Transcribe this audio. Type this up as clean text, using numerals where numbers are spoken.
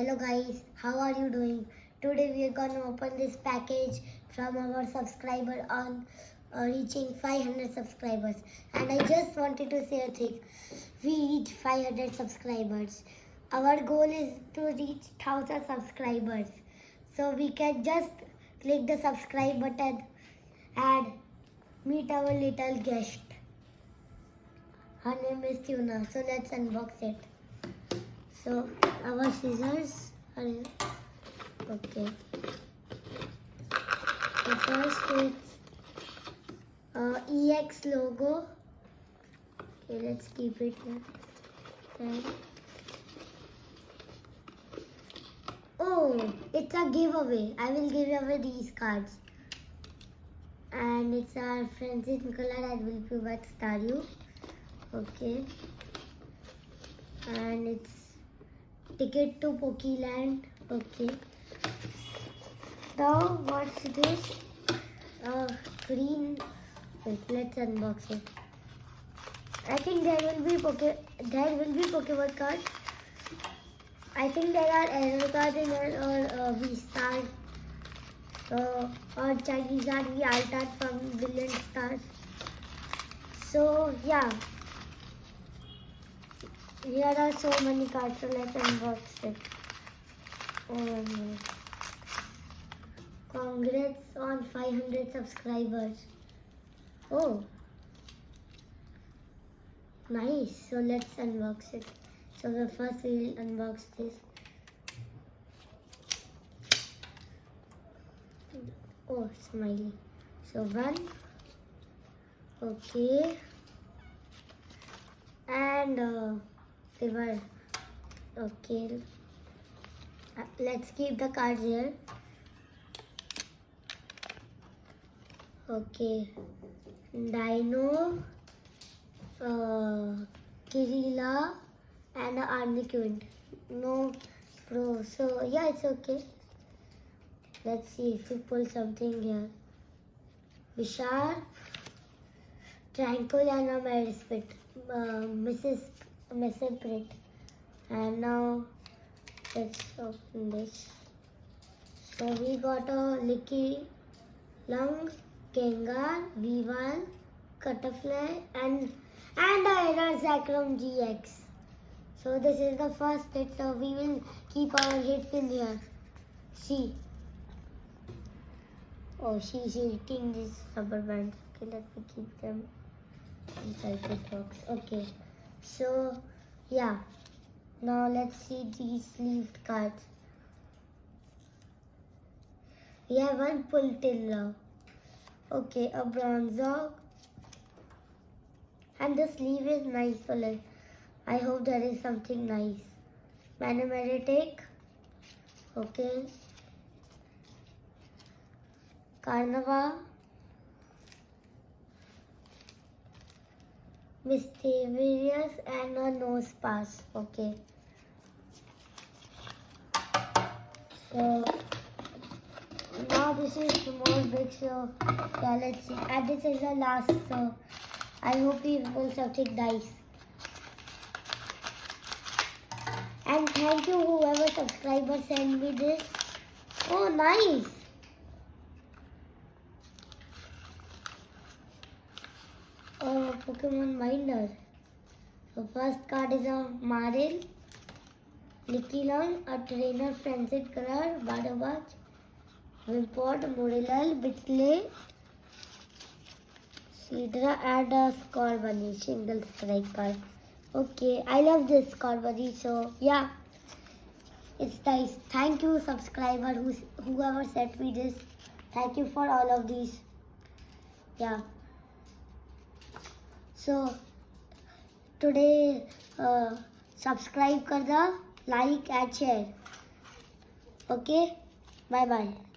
Hello guys, how are you doing? Today we are gonna open this package from our subscriber on reaching 500 subscribers. And I just wanted to say a thing. We reached 500 subscribers. Our goal is to reach 1000 subscribers. So we can just click the subscribe button and meet our little guest. Her name is Tuna. So let's unbox it. So our scissors are in. Okay. The first is EX logo. Okay, let's keep it here. And oh, it's a giveaway. I will give away these cards. And it's our friendship color. I will be back star you. Okay. And it's ticket to Pokéland. Okay. Now what's this? Green. Wait, let's unbox it. I think there will be Pokemon cards. I think there are error cards in it or V-Star. Or Chinese art, we alt art from Billion Stars. So yeah. Here are so many cards, so let's unbox it. Oh no. Congrats on 500 subscribers. Oh. Nice. So let's unbox it. So the first we will unbox this. Oh, smiley. So one. Okay. And silver. Okay. Let's keep the cards here. Okay. Dino, Kirilla, and Arniquint. No pro. So yeah, it's okay. Let's see if we pull something here. Vishar, Tranquil, and a Medispit. Mrs. Prit. And now let's open this. So we got a Licky Lung, Gengar, Weavile, Cutterfly, and a Error Sacrum GX. So this is the first hit. So we will keep our hits in here. See. Oh, she's eating this rubber band. Okay, let me keep them inside this box. Okay. So yeah. Now let's see these sleeved cards. We have one Pultilla. Okay, a Bronzor. And the sleeve is nice. So I hope there is something nice. Manamatic. Okay. Carnivore. Mysterious and a nose pass. Okay. So now this is more big. So yeah, let's see. And this is the last. So I hope we pull something nice. And thank you whoever subscriber sent me this. Oh, nice. Pokemon Binder. So first card is a Maril, Lickilong, a Trainer Friendship Color, Badabach, Wimpod, Murilal, Bitley, Sidra, and a Scorbunny, single strike card. Okay, I love this Scorbunny. So yeah, it's nice. Thank you subscriber whoever sent me this. Thank you for all of these. Yeah. So today subscribe karna, like and share. Okay, bye bye.